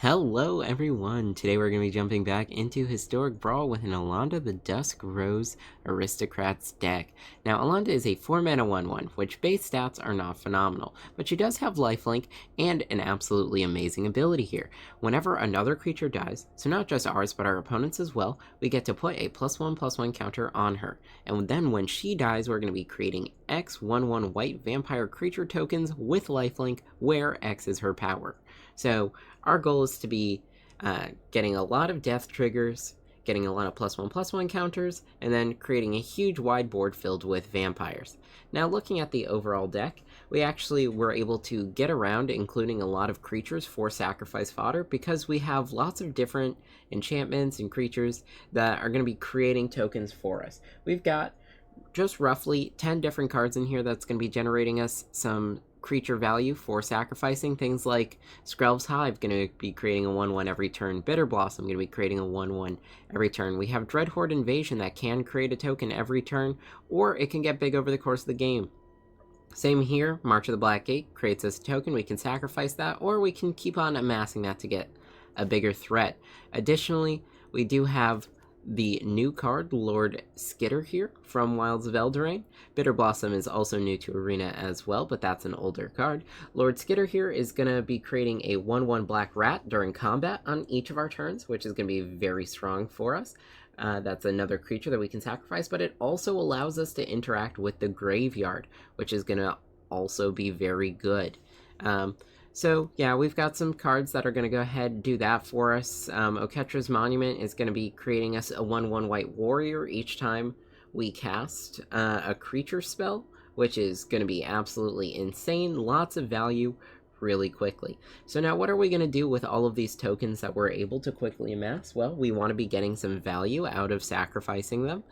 Hello everyone! Today we're going to be jumping back into Historic Brawl with an Elenda the Dusk Rose Aristocrats deck. Now Elenda is a 4-mana 1/1, which base stats are not phenomenal, but she does have lifelink and an absolutely amazing ability here. Whenever another creature dies, so not just ours but our opponents as well, we get to put a +1/+1 counter on her. And then when she dies, we're going to be creating X 1/1 white vampire creature tokens with lifelink, where X is her power. So our goal is to be getting a lot of death triggers, getting a lot of +1/+1 counters, and then creating a huge wide board filled with vampires. Now looking at the overall deck, we actually were able to get around including a lot of creatures for sacrifice fodder because we have lots of different enchantments and creatures that are going to be creating tokens for us. We've got just roughly 10 different cards in here that's going to be generating us some creature value for sacrificing. Things like Skrelv's Hive going to be creating a 1/1 every turn. Bitter Blossom going to be creating a 1/1 every turn. We have Dreadhorde Invasion that can create a token every turn, or it can get big over the course of the game. Same here, March of the Black Gate creates us a token. We can sacrifice that, or we can keep on amassing that to get a bigger threat. Additionally, we do have the new card, Lord Skitter here from Wilds of Eldraine. Bitter Blossom is also new to Arena as well, but that's an older card. Lord Skitter here is going to be creating a 1/1 black rat during combat on each of our turns, which is going to be very strong for us. That's another creature that we can sacrifice, but it also allows us to interact with the graveyard, which is going to also be very good. So yeah, we've got some cards that are going to go ahead and do that for us. Oketra's Monument is going to be creating us a 1/1 white warrior each time we cast a creature spell, which is going to be absolutely insane. Lots of value really quickly. So now what are we going to do with all of these tokens that we're able to quickly amass? Well, we want to be getting some value out of sacrificing them,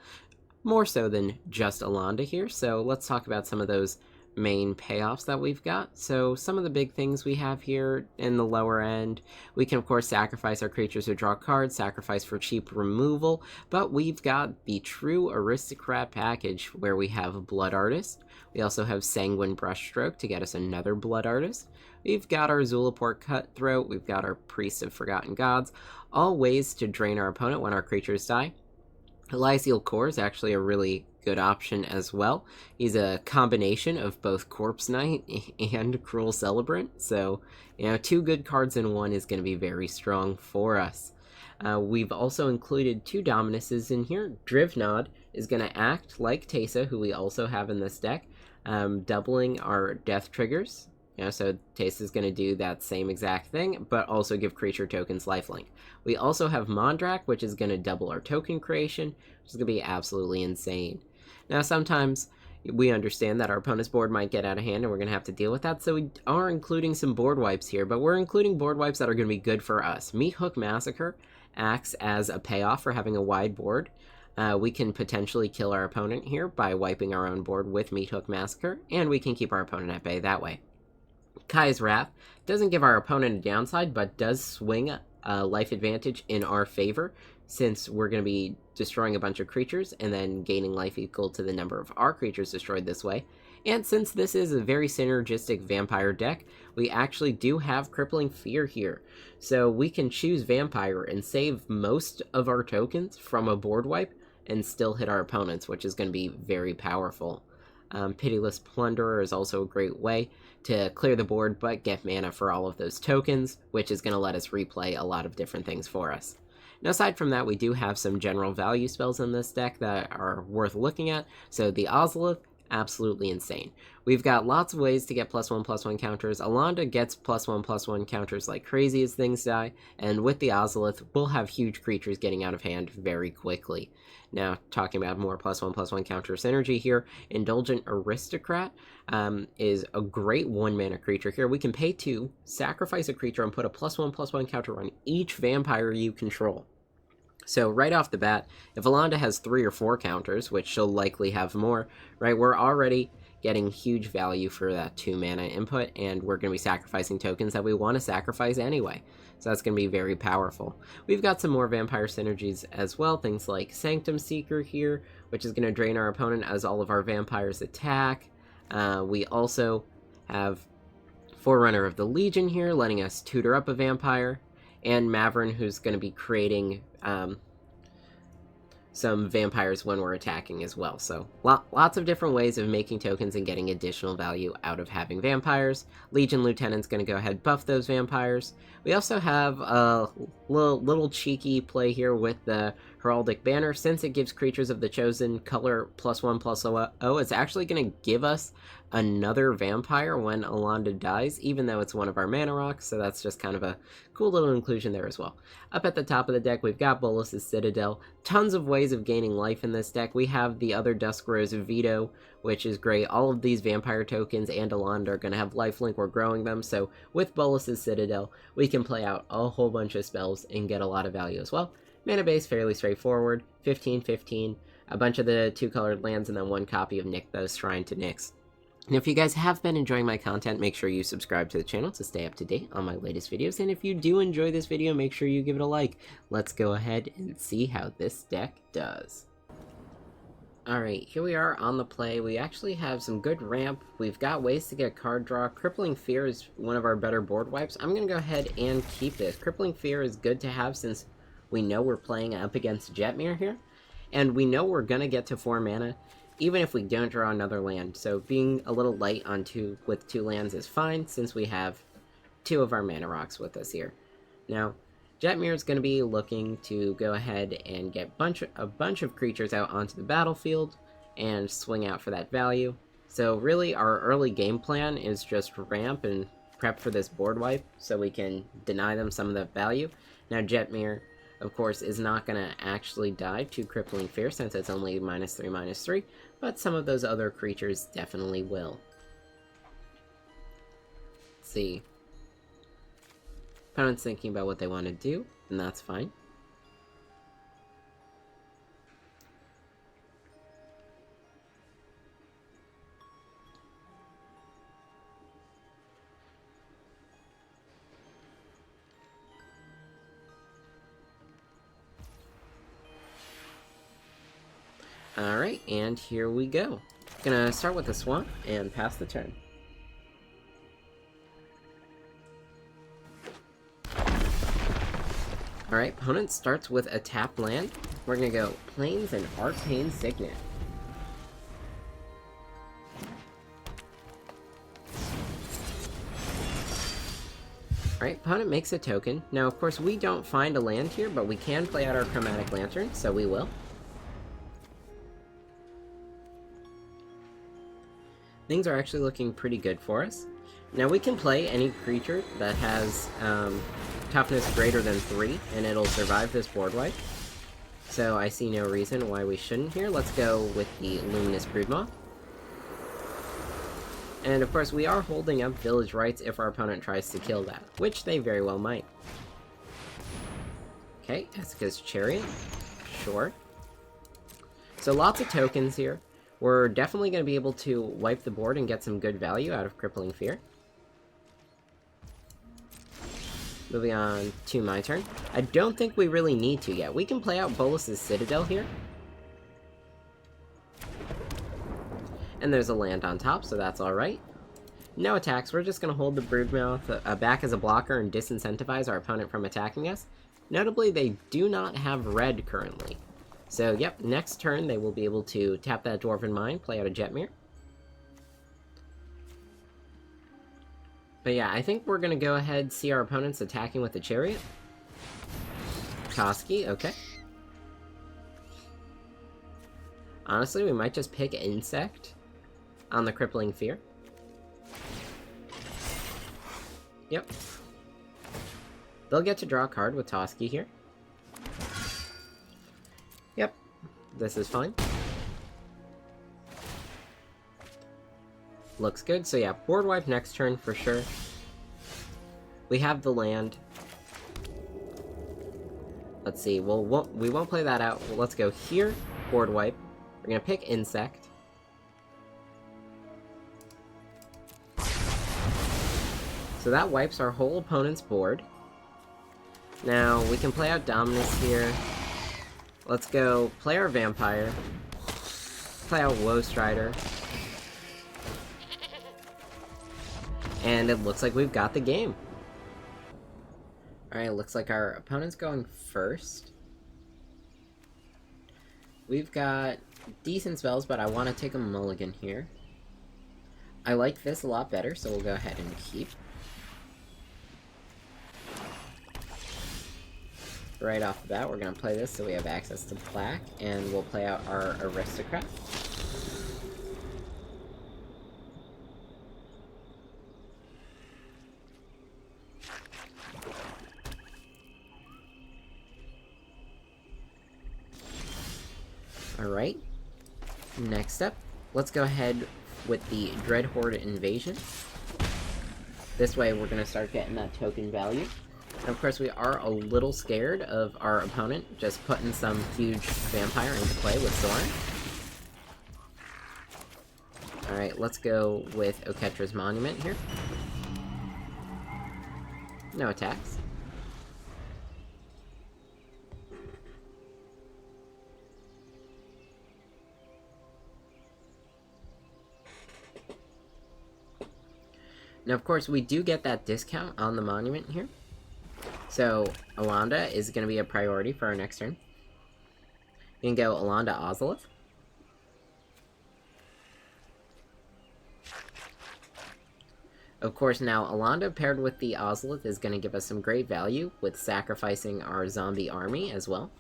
more so than just Elenda here. So let's talk about some of those main payoffs that we've got. So some of the big things we have here in the lower end, we can of course sacrifice our creatures who draw cards, sacrifice for cheap removal, but we've got the true aristocrat package where we have Blood Artist. We also have Sanguine Brushstroke to get us another Blood Artist. We've got our Zulaport Cutthroat, we've got our Priest of Forgotten Gods, all ways to drain our opponent when our creatures die. Elysial Core is actually a really good option as well. He's a combination of both Corpse Knight and Cruel Celebrant, so two good cards in one is going to be very strong for us. We've also included two Dominuses in here. Drivnod is going to act like Teysa, who we also have in this deck, doubling our death triggers. So Teysa is going to do that same exact thing, but also give creature tokens lifelink. We also have Mondrak, which is going to double our token creation, which is going to be absolutely insane. Now, sometimes we understand that our opponent's board might get out of hand, and we're going to have to deal with that, so we are including some board wipes here, but we're including board wipes that are going to be good for us. Meathook Massacre acts as a payoff for having a wide board. We can potentially kill our opponent here by wiping our own board with Meathook Massacre, and we can keep our opponent at bay that way. Kai's Wrath doesn't give our opponent a downside, but does swing a life advantage in our favor, since we're going to be destroying a bunch of creatures and then gaining life equal to the number of our creatures destroyed this way. And since this is a very synergistic vampire deck, we actually do have Crippling Fear here. So we can choose Vampire and save most of our tokens from a board wipe and still hit our opponents, which is going to be very powerful. Pitiless Plunderer is also a great way to clear the board but get mana for all of those tokens, which is going to let us replay a lot of different things for us. Now, aside from that, we do have some general value spells in this deck that are worth looking at. So the Ozolith, absolutely insane. We've got lots of ways to get +1/+1 counters. Elenda gets +1/+1 counters like crazy as things die, and with the Ozolith, we'll have huge creatures getting out of hand very quickly. Now, talking about more +1/+1 counter synergy here, Indulgent Aristocrat is a great 1-mana creature here. We can pay 2, sacrifice a creature, and put a +1/+1 counter on each vampire you control. So right off the bat, if Elenda has 3 or 4 counters, which she'll likely have more, right, we're already getting huge value for that 2-mana input, and we're going to be sacrificing tokens that we want to sacrifice anyway. So that's going to be very powerful. We've got some more vampire synergies as well, things like Sanctum Seeker here, which is going to drain our opponent as all of our vampires attack. We also have Forerunner of the Legion here, letting us tutor up a vampire. and Maverick, who's going to be creating some vampires when we're attacking as well. So lots of different ways of making tokens and getting additional value out of having vampires. Legion Lieutenant's going to go ahead buff those vampires. We also have a little cheeky play here with the Heraldic Banner. Since it gives creatures of the chosen color +1/+0, it's actually going to give us another vampire when Elenda dies, even though it's one of our mana rocks, so that's just kind of a cool little inclusion there as well. Up at the top of the deck, we've got Bolas's Citadel. Tons of ways of gaining life in this deck. We have the other Dusk Rose Veto, which is great. All of these vampire tokens and Elenda are going to have lifelink. We're growing them, so with Bolas's Citadel, we can play out a whole bunch of spells and get a lot of value as well. Mana base, fairly straightforward. 15/15, a bunch of the 2-colored lands, and then 1 copy of Nykthos Shrine to Nyx. And if you guys have been enjoying my content, make sure you subscribe to the channel to stay up to date on my latest videos. And if you do enjoy this video, make sure you give it a like. Let's go ahead and see how this deck does. Alright, here we are on the play. We actually have some good ramp. We've got ways to get card draw. Crippling Fear is one of our better board wipes. I'm going to go ahead and keep this. Crippling Fear is good to have since we know we're playing up against Jetmir here. And we know we're going to get to 4 mana, even if we don't draw another land. So being a little light on with 2 lands is fine, since we have 2 of our mana rocks with us here. Now, Jetmir is going to be looking to go ahead and get a bunch of creatures out onto the battlefield and swing out for that value. So really, our early game plan is just ramp and prep for this board wipe so we can deny them some of that value. Now, Jetmir, of course, is not going to actually die to Crippling Fear since it's only -3/-3, but some of those other creatures definitely will. Let's see. Opponent's thinking about what they want to do, and that's fine. Alright, and here we go. Gonna start with the Swamp and pass the turn. Alright, opponent starts with a tapped land. We're gonna go Plains and Arcane Signet. Alright, opponent makes a token. Now, of course, we don't find a land here, but we can play out our Chromatic Lantern, so we will. Things are actually looking pretty good for us. Now, we can play any creature that has toughness greater than 3, and it'll survive this board wipe. So I see no reason why we shouldn't here. Let's go with the Luminous Broodmoth. And of course, we are holding up Village Rites if our opponent tries to kill that, which they very well might. Okay, Esika's Chariot. Sure. So lots of tokens here. We're definitely going to be able to wipe the board and get some good value out of Crippling Fear. Moving on to my turn. I don't think we really need to yet. We can play out Bolas's Citadel here. And there's a land on top, so that's alright. No attacks. We're just going to hold the Broodmouth back as a blocker and disincentivize our opponent from attacking us. Notably, they do not have red currently. So, yep, next turn they will be able to tap that Dwarven Mine, play out a Jetmir. But yeah, I think we're going to go ahead and see our opponents attacking with the Chariot. Koski, okay. Honestly, we might just pick Insect on the Crippling Fear. Yep. They'll get to draw a card with Toski here. Yep, this is fine. Looks good. So yeah, board wipe next turn for sure. We have the land. Let's see. Well, we won't play that out. Well, let's go here. Board wipe. We're gonna pick Insect. So that wipes our whole opponent's board. Now we can play out Dominus here. Let's go play our Vampire. Play out Woe Strider. And it looks like we've got the game. Alright, looks like our opponent's going first. We've got decent spells, but I want to take a mulligan here. I like this a lot better, so we'll go ahead and keep. Right off the bat, we're going to play this so we have access to black, and we'll play out our aristocrat. Alright, next up, let's go ahead with the Dread Horde Invasion. This way we're going to start getting that token value. And of course we are a little scared of our opponent just putting some huge vampire into play with Soren. Alright, let's go with Oketra's Monument here. No attacks. Now, of course, we do get that discount on the monument here. So, Elenda is going to be a priority for our next turn. You can go Elenda Ozolith. Of course, now, Elenda paired with the Ozolith is going to give us some great value with sacrificing our zombie army as well.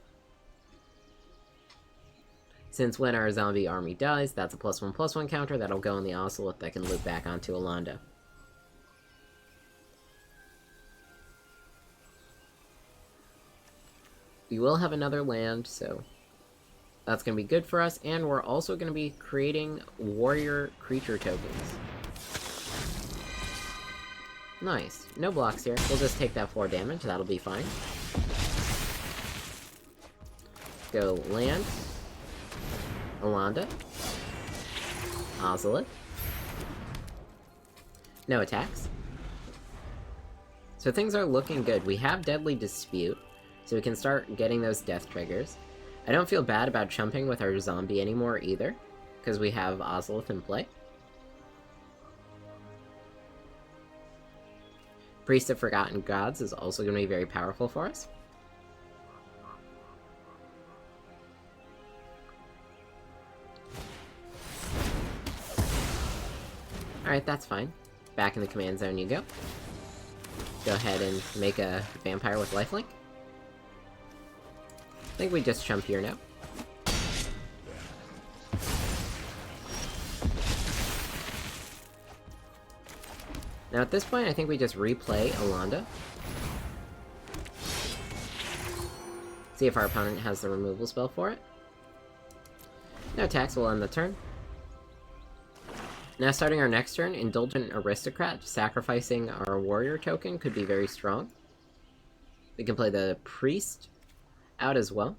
Since when our zombie army dies, that's a +1/+1 counter that'll go on the Ozolith that can loop back onto Elenda. We will have another land, so that's going to be good for us, and we're also going to be creating warrior creature tokens. Nice. No blocks here. We'll just take that 4 damage, that'll be fine. Go land, Elenda, Ozolith. No attacks. So things are looking good. We have Deadly Dispute, so we can start getting those death triggers. I don't feel bad about chumping with our zombie anymore either, because we have Ozolith in play. Priest of Forgotten Gods is also going to be very powerful for us. Alright, that's fine. Back in the command zone you go. Go ahead and make a vampire with lifelink. I think we just jump here now. Now at this point, I think we just replay Elenda. See if our opponent has the removal spell for it. No attacks will end the turn. Now starting our next turn, Indulgent Aristocrat, sacrificing our warrior token could be very strong. We can play the Priest out as well.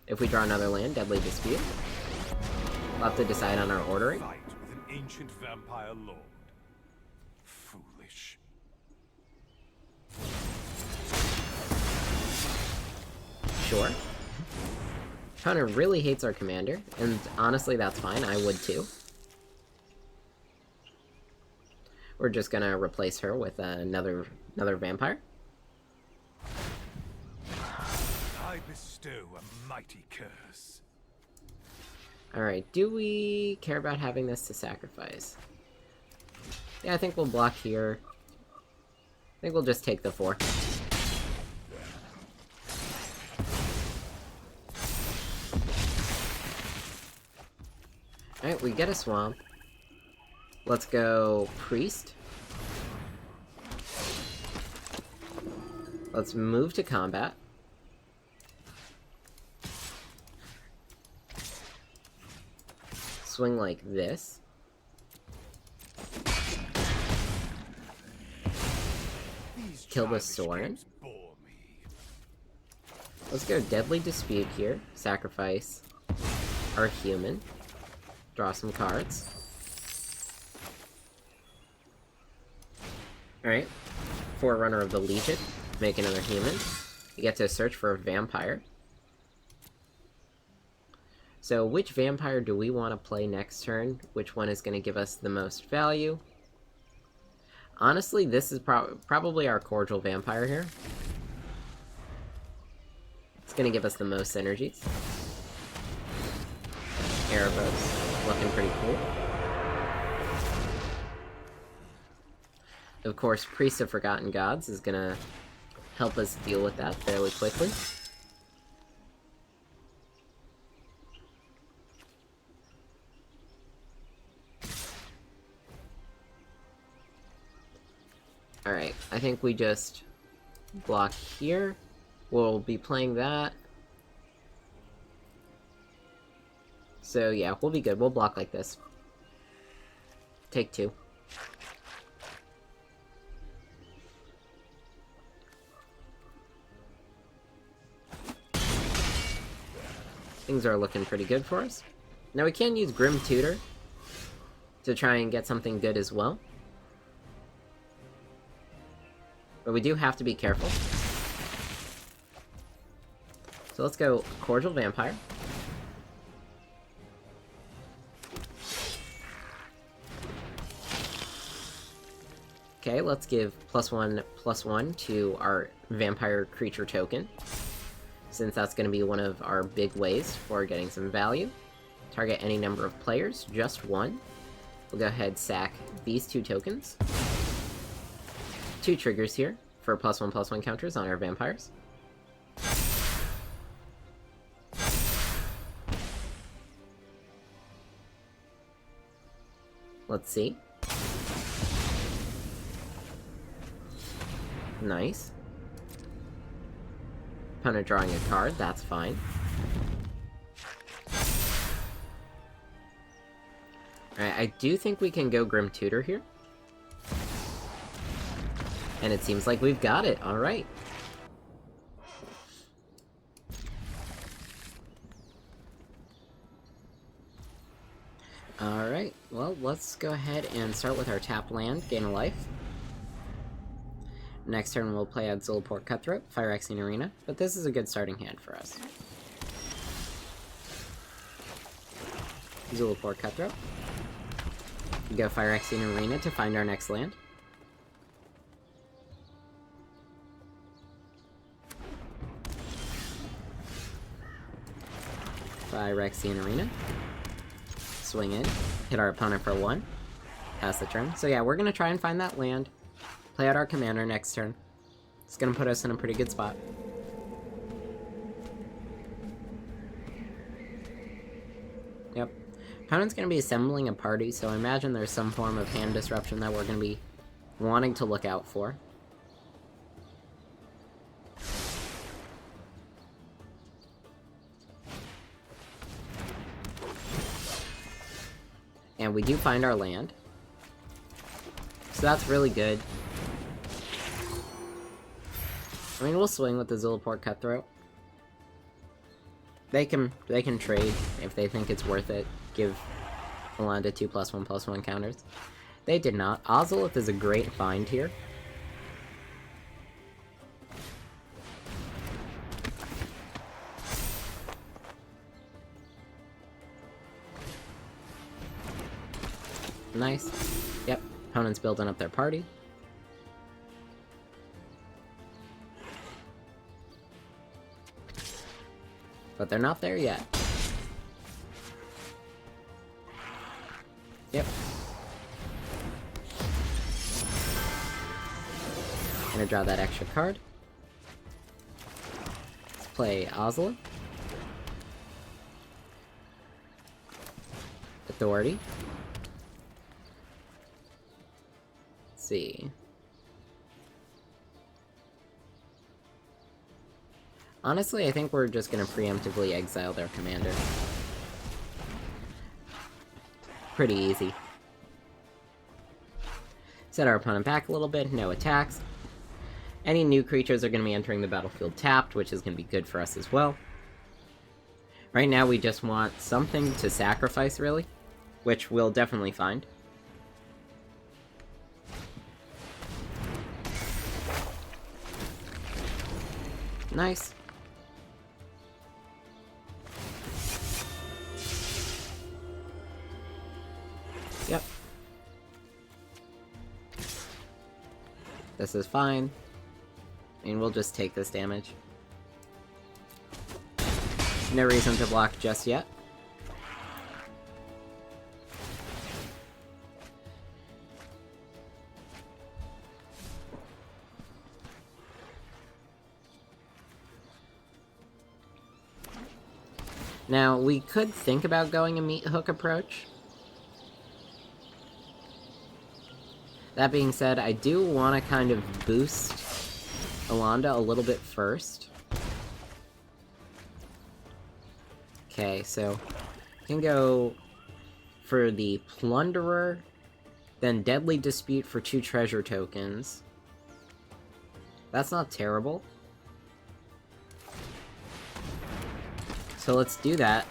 If we draw another land, Deadly Dispute. We'll have to decide on our ordering. Fight with an ancient vampire lord. Foolish. Sure. Hunter really hates our commander, and honestly that's fine, I would too. We're just gonna replace her with another vampire. I bestow a mighty curse. Alright, do we care about having this to sacrifice? Yeah, I think we'll block here. I think we'll just take the 4. Alright, we get a swamp. Let's go Priest. Let's move to combat. Swing like this. Kill the Soren. Let's go Deadly Dispute here. Sacrifice our human. Draw some cards. Alright. Forerunner of the Legion. Make another human. You get to search for a vampire. So which vampire do we want to play next turn? Which one is going to give us the most value? Honestly, this is probably our cordial vampire here. It's gonna give us the most synergies. Erebos, looking pretty cool. Of course, Priest of Forgotten Gods is gonna help us deal with that fairly quickly. Alright, I think we just block here. We'll be playing that. So yeah, we'll be good. We'll block like this. Take 2. Things are looking pretty good for us. Now we can use Grim Tutor to try and get something good as well. But we do have to be careful. So let's go Cordial Vampire. Okay, let's give +1/+1 to our Vampire Creature token, since that's going to be one of our big ways for getting some value. Target any number of players, just 1. We'll go ahead and sack these 2 tokens. 2 triggers here for +1/+1 counters on our vampires. Let's see. Nice. Opponent drawing a card, that's fine. Alright, I do think we can go Grim Tutor here. And it seems like we've got it, alright. Alright, well, let's go ahead and start with our tapped land, gain a life. Next turn we'll play out Zulaport Cutthroat, Phyrexian Arena, but this is a good starting hand for us. Zulaport Cutthroat. We go Phyrexian Arena to find our next land. Phyrexian Arena. Swing in, hit our opponent for 1. Pass the turn. So yeah, we're gonna try and find that land. Play out our commander next turn. It's gonna put us in a pretty good spot. Yep. Opponent's gonna be assembling a party, so I imagine there's some form of hand disruption that we're gonna be wanting to look out for. And we do find our land. So that's really good. I mean, we'll swing with the Zulaport Cutthroat. They can trade if they think it's worth it. Give Elenda 2 +1/+1 counters. They did not. Ozolith is a great find here. Nice. Yep, opponent's building up their party. But they're not there yet. Yep. Gonna draw that extra card. Let's play Ozolith. Authority. Let's see. Honestly, I think we're just gonna preemptively exile their commander. Pretty easy. Set our opponent back a little bit, no attacks. Any new creatures are gonna be entering the battlefield tapped, which is gonna be good for us as well. Right now we just want something to sacrifice, really, which we'll definitely find. Nice. Yep. This is fine. I mean, we'll just take this damage. No reason to block just yet. Now, we could think about going a meat hook approach. That being said, I do want to kind of boost Elenda a little bit first. Okay, so I can go for the Plunderer, then Deadly Dispute for 2 treasure tokens. That's not terrible. So let's do that.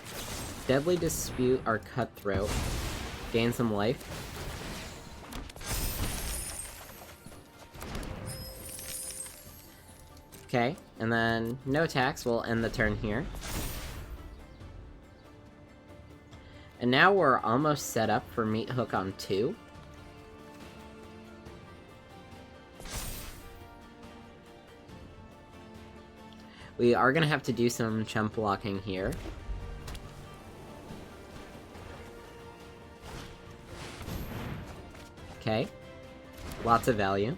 Deadly Dispute our Cutthroat. Gain some life. Okay, and then no attacks, we'll end the turn here. And now we're almost set up for Meat Hook on 2. We are gonna have to do some chump blocking here. Okay. Lots of value.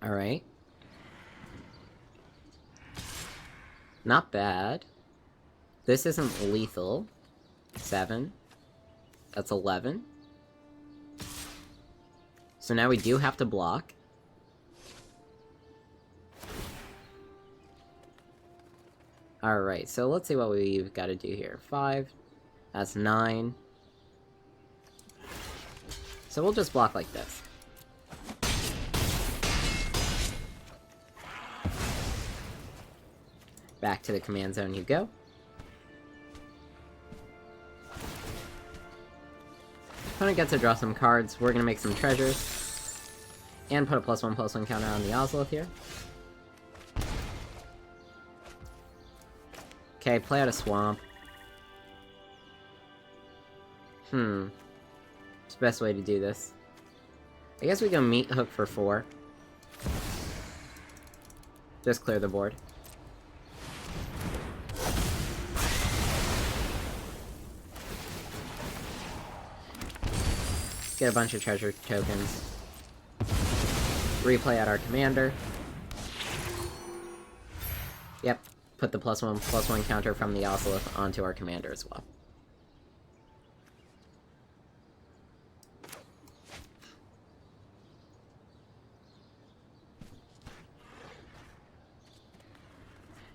Alright. Not bad. This isn't lethal. 7. That's 11. So now we do have to block. Alright, so let's see what we've got to do here. 5. That's 9. So we'll just block like this. Back to the command zone you go. Opponent gets to draw some cards. We're gonna make some treasures. And put a +1/+1 counter on the Ozolith here. Okay, play out a swamp. What's the best way to do this? I guess we go Meat Hook for 4. Just clear the board. Get a bunch of treasure tokens. Replay out our commander. Yep, put the +1/+1 counter from the Ozolith onto our commander as well.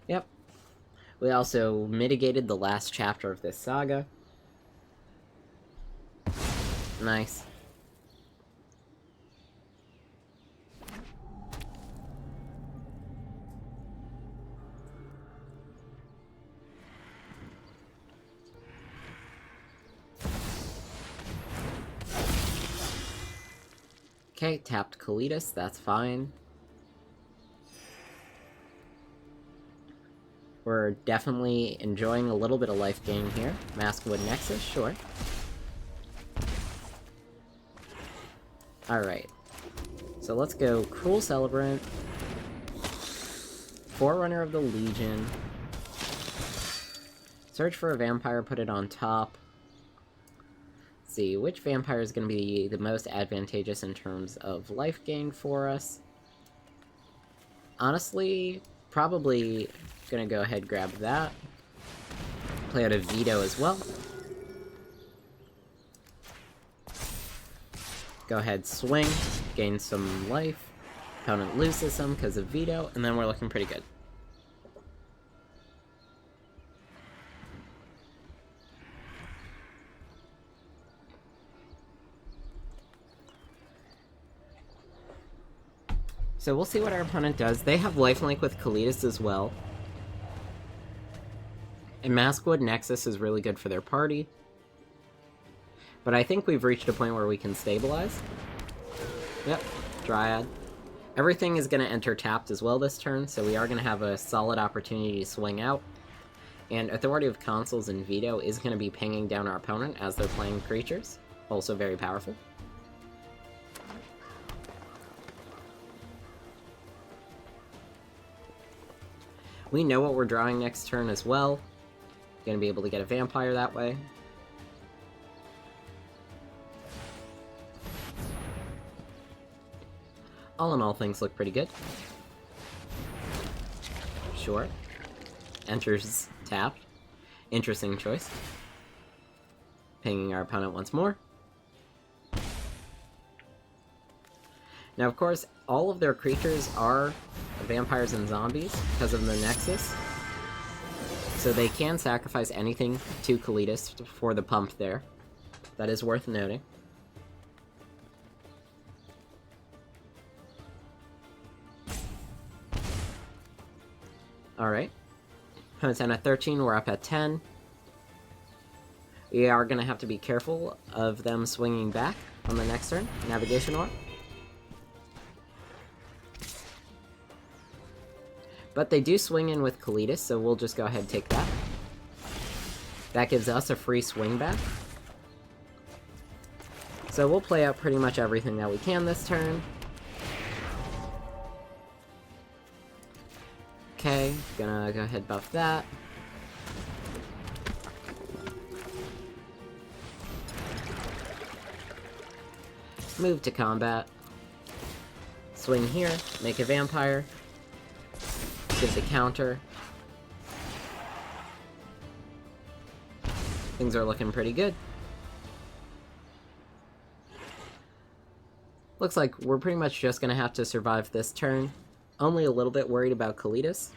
Yep. We also mitigated the last chapter of this saga. Nice. Okay, tapped Kalitas, that's fine. We're definitely enjoying a little bit of life gain here. Maskwood Nexus, sure. Alright. So let's go Cruel Celebrant. Forerunner of the Legion. Search for a vampire, put it on top. Let's see, which vampire is going to be the most advantageous in terms of life gain for us? Honestly, probably gonna go ahead and grab that. Play out a Veto as well. Go ahead, swing, gain some life. Opponent loses some because of Veto, and then we're looking pretty good. So we'll see what our opponent does. They have lifelink with Kalitas as well. And Maskwood Nexus is really good for their party. But I think we've reached a point where we can stabilize. Yep, Dryad. Everything is going to enter tapped as well this turn, so we are going to have a solid opportunity to swing out. And Authority of Consuls and Veto is going to be pinging down our opponent as they're playing creatures. Also very powerful. We know what we're drawing next turn as well. Going to be able to get a vampire that way. All in all, things look pretty good. Sure. Enters tapped. Interesting choice. Pinging our opponent once more. Now, of course, all of their creatures are vampires and zombies because of their nexus. So they can sacrifice anything to Kalitas for the pump there. That is worth noting. Alright. Opponent's down at 13, we're up at 10. We are going to have to be careful of them swinging back on the next turn. Navigation Orb. But they do swing in with Kalitas, so we'll just go ahead and take that. That gives us a free swing back. So we'll play out pretty much everything that we can this turn. Okay, gonna go ahead and buff that. Move to combat. Swing here, make a vampire. Gives a counter. Things are looking pretty good. Looks like we're pretty much just gonna have to survive this turn. Only a little bit worried about Kalitas.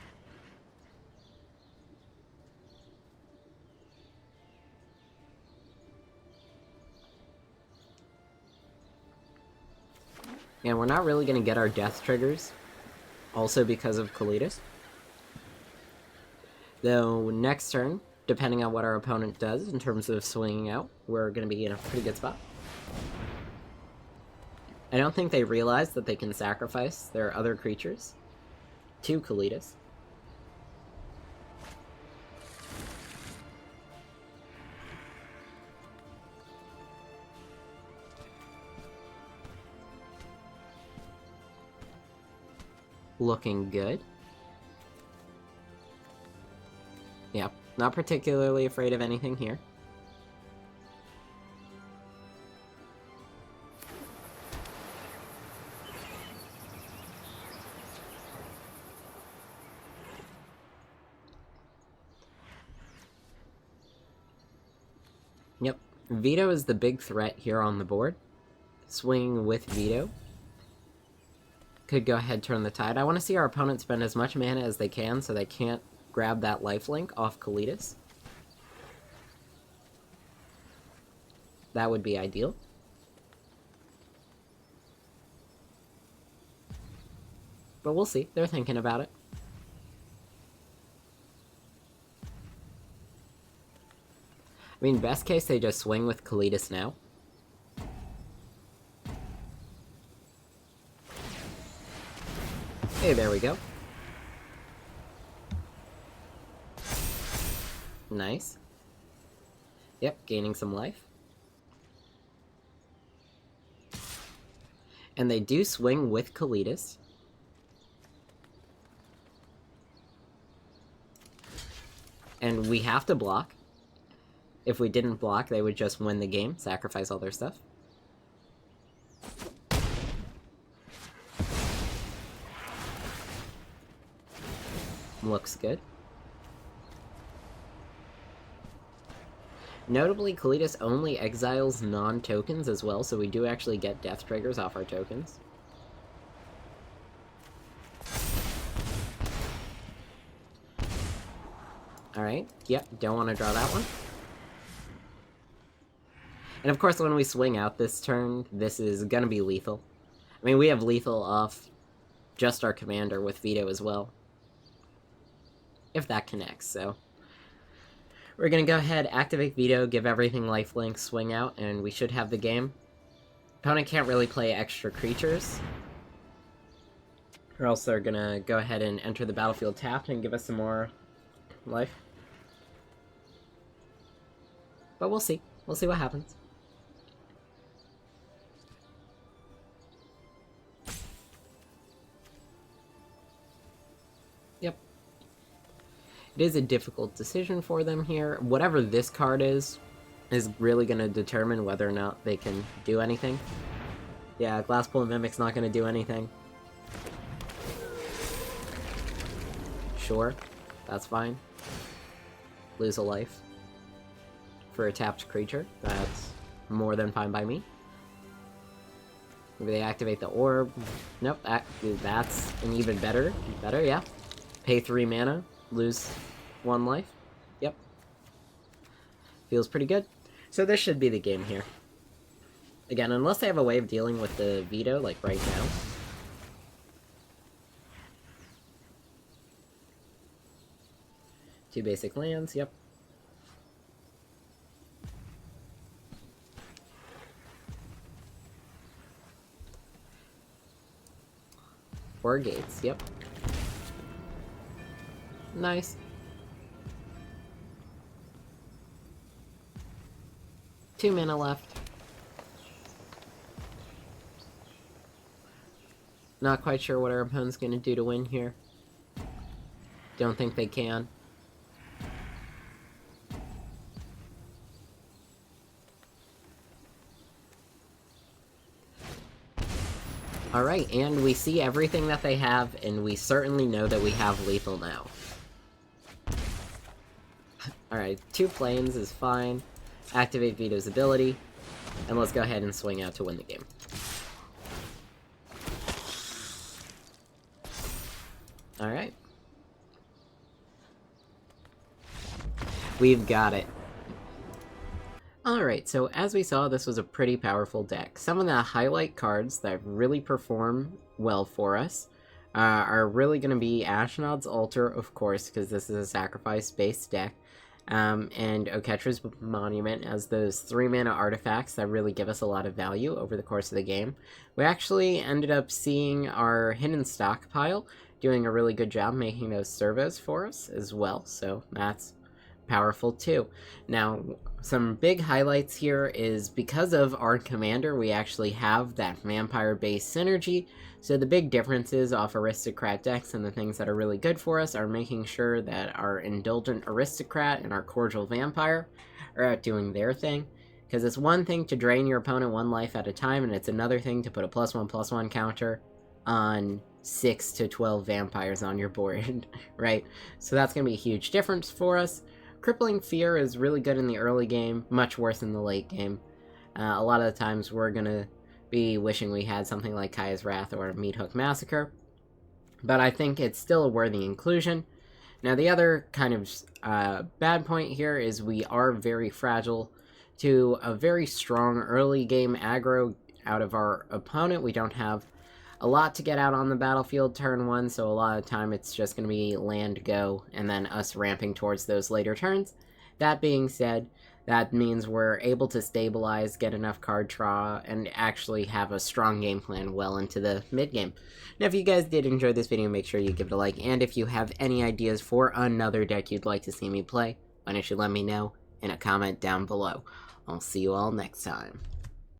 And we're not really gonna get our death triggers. Also because of Kalitas. Though next turn, depending on what our opponent does in terms of swinging out, we're going to be in a pretty good spot. I don't think they realize that they can sacrifice their other creatures to Kalitas. Looking good. Yeah, not particularly afraid of anything here. Yep, Veto is the big threat here on the board. Swinging with Veto. Could go ahead, turn the tide. I want to see our opponent spend as much mana as they can so they can't grab that lifelink off Kalitas. That would be ideal. But we'll see. They're thinking about it. I mean, best case, they just swing with Kalitas now. Hey, there we go. Nice. Yep, gaining some life. And they do swing with Kalitas. And we have to block. If we didn't block, they would just win the game, sacrifice all their stuff. Looks good. Notably, Kalitas only exiles non-tokens as well, so we do actually get death triggers off our tokens. Alright, yep, don't want to draw that one. And of course, when we swing out this turn, this is gonna be lethal. I mean, we have lethal off just our commander with Veto as well. If that connects, so. We're gonna go ahead, activate Veto, give everything lifelink, swing out, and we should have the game. Opponent can't really play extra creatures. Or else they're gonna go ahead and enter the battlefield tapped and give us some more life. But we'll see. We'll see what happens. Yep. It is a difficult decision for them here. Whatever this card is really going to determine whether or not they can do anything. Yeah, Glasspool Mimic's not going to do anything. Sure, that's fine. Lose a life for a tapped creature. That's more than fine by me. Maybe they activate the orb. Nope, that's an even better, yeah. Pay 3 mana, lose 1 life. Yep. Feels pretty good. So this should be the game here. Again, unless they have a way of dealing with the veto, like right now. 2 basic lands, yep. Four gates, yep. Nice. 2 mana left. Not quite sure what our opponent's gonna do to win here. Don't think they can. Alright, and we see everything that they have, and we certainly know that we have lethal now. Alright, 2 planes is fine. Activate Veto's ability, and let's go ahead and swing out to win the game. Alright. We've got it. Alright, so as we saw, this was a pretty powerful deck. Some of the highlight cards that really perform well for us are really going to be Ashnod's Altar, of course, because this is a sacrifice-based deck, and Oketra's Monument as those 3 mana artifacts that really give us a lot of value over the course of the game. We actually ended up seeing our Hidden Stockpile doing a really good job making those servos for us as well, so that's powerful too. Now, some big highlights here is because of our commander, we actually have that vampire-based synergy, so the big differences off aristocrat decks and the things that are really good for us are making sure that our indulgent aristocrat and our cordial vampire are out doing their thing, because it's one thing to drain your opponent 1 life at a time, and it's another thing to put a +1/+1 counter on 6 to 12 vampires on your board, right? So that's going to be a huge difference for us. Crippling Fear is really good in the early game, much worse in the late game. A lot of the times we're going to be wishing we had something like Kaya's Wrath or Meathook Massacre, but I think it's still a worthy inclusion. Now the other kind of bad point here is we are very fragile to a very strong early game aggro out of our opponent. We don't have a lot to get out on the battlefield turn 1, so a lot of the time it's just going to be land go, and then us ramping towards those later turns. That being said, that means we're able to stabilize, get enough card draw, and actually have a strong game plan well into the mid-game. Now, if you guys did enjoy this video, make sure you give it a like, and if you have any ideas for another deck you'd like to see me play, why don't you let me know in a comment down below. I'll see you all next time.